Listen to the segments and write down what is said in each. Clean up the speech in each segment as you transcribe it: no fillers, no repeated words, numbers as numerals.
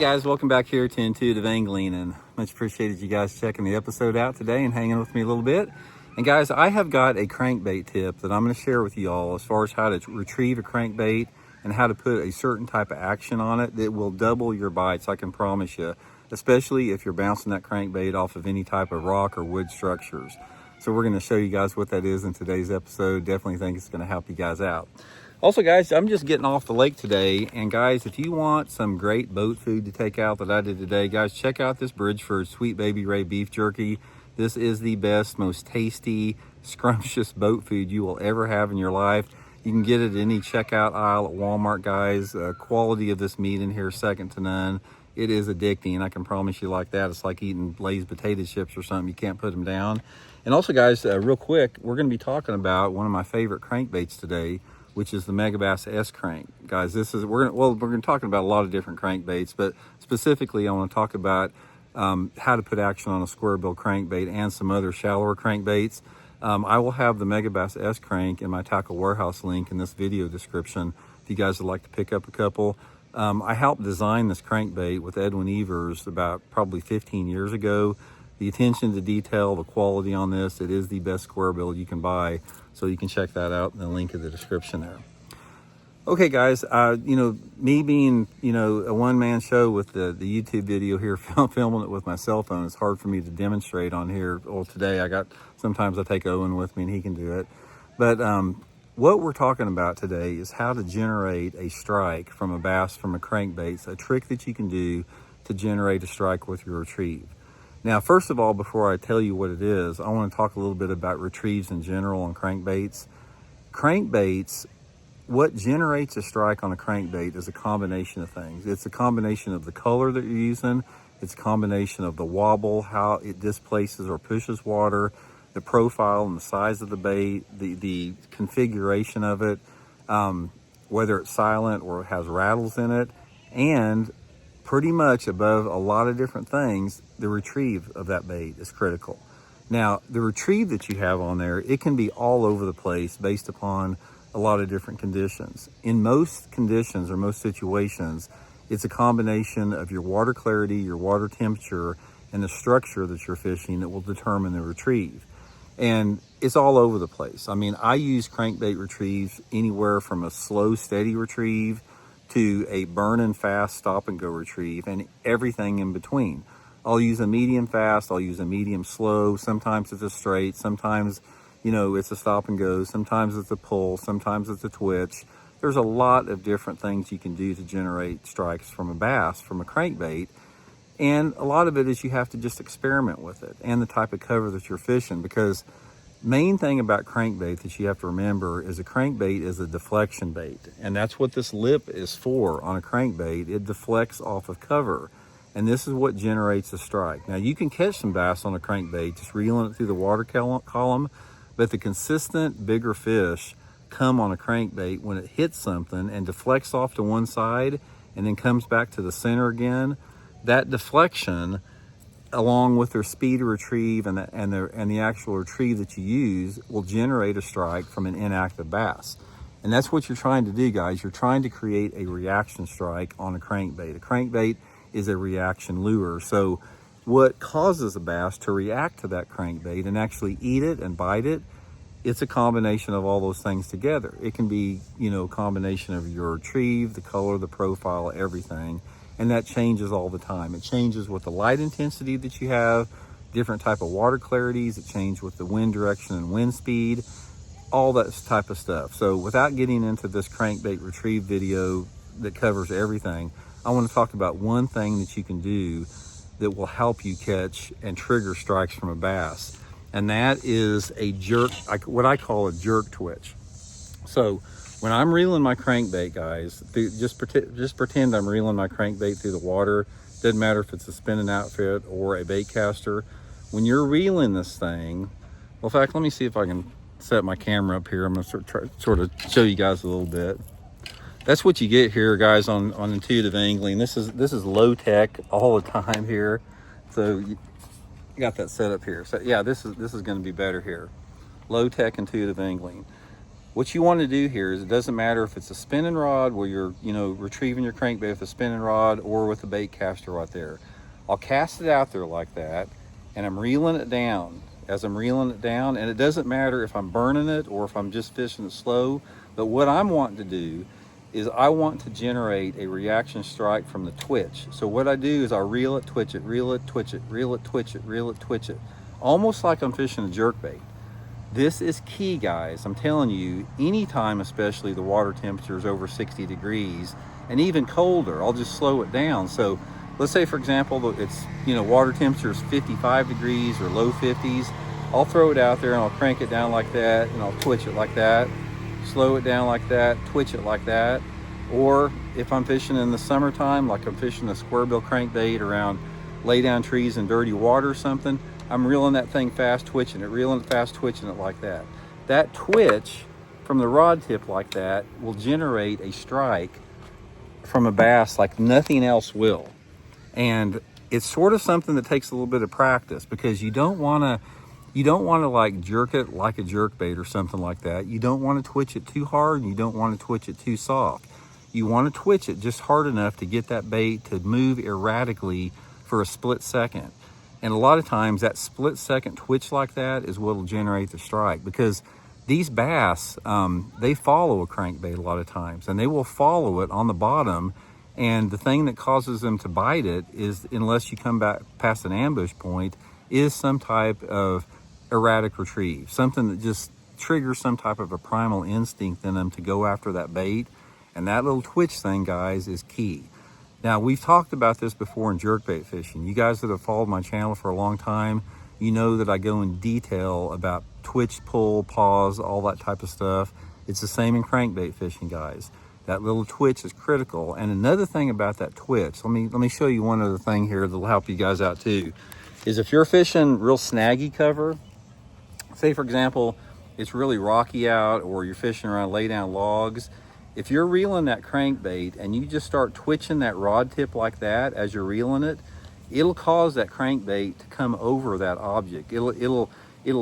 guys, welcome back here to Intuitive Angling, and much appreciated you guys checking the episode out today and hanging with me a little bit. And guys, I have got a crankbait tip that I'm going to share with you all as far as how to retrieve a crankbait and how to put a certain type of action on it that will double your bites, I can promise you, especially if you're bouncing that crankbait off of any type of rock or wood structures. So we're going to show you guys what that is in today's episode. Definitely think it's going to help you guys out. Also guys, I'm just getting off the lake today, and guys, if you want some great boat food to take out that I did today, guys, check out this Bridgeford Sweet Baby Ray beef jerky. This is the best, most tasty, scrumptious boat food you will ever have in your life. You can get it in any checkout aisle at Walmart, guys. Quality of this meat in here, second to none. It is addicting, I can promise you like that. It's like eating Lay's potato chips or something. You can't put them down. And also guys, real quick, we're going to be talking about one of my favorite crankbaits today, which is the Megabass S crank. Guys, we're going to talk about a lot of different crankbaits, but specifically I want to talk about how to put action on a square bill crankbait and some other shallower crankbaits. I will have the Megabass S crank in my tackle warehouse link in this video description if you guys would like to pick up a couple. I helped design this crankbait with Edwin Evers about probably 15 years ago. The attention to detail, the quality on this, it is the best square bill you can buy. So you can check that out in the link in the description there. Okay guys, me being, a one-man show with the YouTube video here, filming it with my cell phone, it's hard for me to demonstrate on here. Well, today sometimes I take Owen with me and he can do it. But what we're talking about today is how to generate a strike from a bass from a crankbait, a trick that you can do to generate a strike with your retrieve. Now, first of all, before I tell you what it is, I want to talk a little bit about retrieves in general on crankbaits. Crankbaits, what generates a strike on a crankbait is a combination of things. It's a combination of the color that you're using. It's a combination of the wobble, how it displaces or pushes water, the profile and the size of the bait, the configuration of it, whether it's silent or has rattles in it, and pretty much above a lot of different things, the retrieve of that bait is critical. Now, the retrieve that you have on there, it can be all over the place based upon a lot of different conditions. In most conditions or most situations, it's a combination of your water clarity, your water temperature, and the structure that you're fishing that will determine the retrieve. And it's all over the place. I mean, I use crankbait retrieves anywhere from a slow, steady retrieve to a burning fast stop and go retrieve, and everything in between. I'll use a medium fast, I'll use a medium slow, sometimes it's a straight, sometimes it's a stop and go, sometimes it's a pull, sometimes it's a twitch. There's a lot of different things you can do to generate strikes from a bass, from a crankbait, and a lot of it is you have to just experiment with it and the type of cover that you're fishing, because main thing about crankbait that you have to remember is a crankbait is a deflection bait, and that's what this lip is for on a crankbait. It deflects off of cover, and this is what generates a strike. Now, you can catch some bass on a crankbait just reeling it through the water column, but the consistent bigger fish come on a crankbait when it hits something and deflects off to one side and then comes back to the center again. That deflection, along with their speed of retrieve and the actual retrieve that you use, will generate a strike from an inactive bass. And that's what you're trying to do, guys. You're trying to create a reaction strike on a crankbait. A crankbait is a reaction lure. So what causes a bass to react to that crankbait and actually eat it and bite it, it's a combination of all those things together. It can be, a combination of your retrieve, the color, the profile, everything. And that changes all the time. It changes with the light intensity that you have, different type of water clarities. It changes with the wind direction and wind speed, all that type of stuff. So without getting into this crankbait retrieve video that covers everything, I want to talk about one thing that you can do that will help you catch and trigger strikes from a bass. And that is a jerk, what I call a jerk twitch. So when I'm reeling my crankbait, guys, just pretend I'm reeling my crankbait through the water. Doesn't matter if it's a spinning outfit or a bait caster. When you're reeling this thing, well, in fact, let me see if I can set my camera up here. I'm gonna sort of show you guys a little bit. That's what you get here, guys, on Intuitive Angling. This is low tech all the time here. So you got that set up here. So yeah, this is gonna be better here. Low tech Intuitive Angling. What you want to do here is, it doesn't matter if it's a spinning rod where you're, you know, retrieving your crankbait with a spinning rod, or with a bait caster right there. I'll cast it out there like that, and I'm reeling it down. As I'm reeling it down, and it doesn't matter if I'm burning it or if I'm just fishing it slow, but what I'm wanting to do is I want to generate a reaction strike from the twitch. So what I do is I reel it, twitch it, reel it, twitch it, reel it, twitch it, reel it, twitch it, almost like I'm fishing a jerkbait. This is key, guys. I'm telling you, anytime, especially the water temperature is over 60 degrees and even colder, I'll just slow it down. So let's say, for example, it's, you know, water temperature is 55 degrees or low 50s. I'll throw it out there and I'll crank it down like that, and I'll twitch it like that, slow it down like that, twitch it like that. Or if I'm fishing in the summertime, like I'm fishing a square bill crankbait around lay down trees and dirty water or something, I'm reeling that thing fast, twitching it, reeling it fast, twitching it like that. That twitch from the rod tip like that will generate a strike from a bass like nothing else will. And it's sort of something that takes a little bit of practice, because you don't want to like jerk it like a jerk bait or something like that. You don't want to twitch it too hard, and you don't want to twitch it too soft. You want to twitch it just hard enough to get that bait to move erratically for a split second. And a lot of times that split second twitch like that is what will generate the strike, because these bass, they follow a crankbait a lot of times, and they will follow it on the bottom. And the thing that causes them to bite it is, unless you come back past an ambush point, is some type of erratic retrieve, something that just triggers some type of a primal instinct in them to go after that bait. And that little twitch thing, guys, is key. Now, we've talked about this before in jerkbait fishing. You guys that have followed my channel for a long time, you know that I go in detail about twitch, pull, pause, all that type of stuff. It's the same in crankbait fishing, guys. That little twitch is critical. And another thing about that twitch, let me show you one other thing here that'll help you guys out too, is if you're fishing real snaggy cover, say for example, it's really rocky out, or you're fishing around lay down logs, if you're reeling that crankbait and you just start twitching that rod tip like that as you're reeling it, it'll cause that crankbait to come over that object. It'll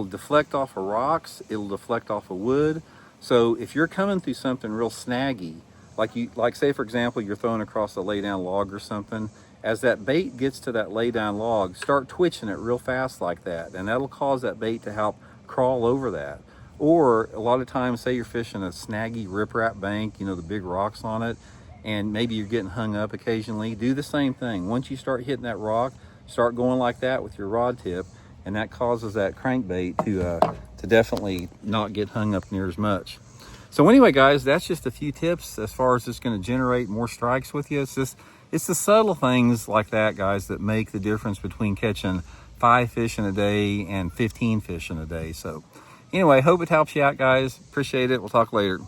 deflect off of rocks, it'll deflect off of wood. So if you're coming through something real snaggy, like say for example, you're throwing across a lay down log or something, as that bait gets to that lay down log, start twitching it real fast like that, and that'll cause that bait to help crawl over that. Or a lot of times, say you're fishing a snaggy riprap bank, you know, the big rocks on it, and maybe you're getting hung up occasionally, do the same thing. Once you start hitting that rock, start going like that with your rod tip, and that causes that crankbait to definitely not get hung up near as much. So anyway, guys, that's just a few tips as far as it's going to generate more strikes with you. It's the subtle things like that, guys, that make the difference between catching 5 fish in a day and 15 fish in a day. So anyway, hope it helps you out, guys. Appreciate it. We'll talk later.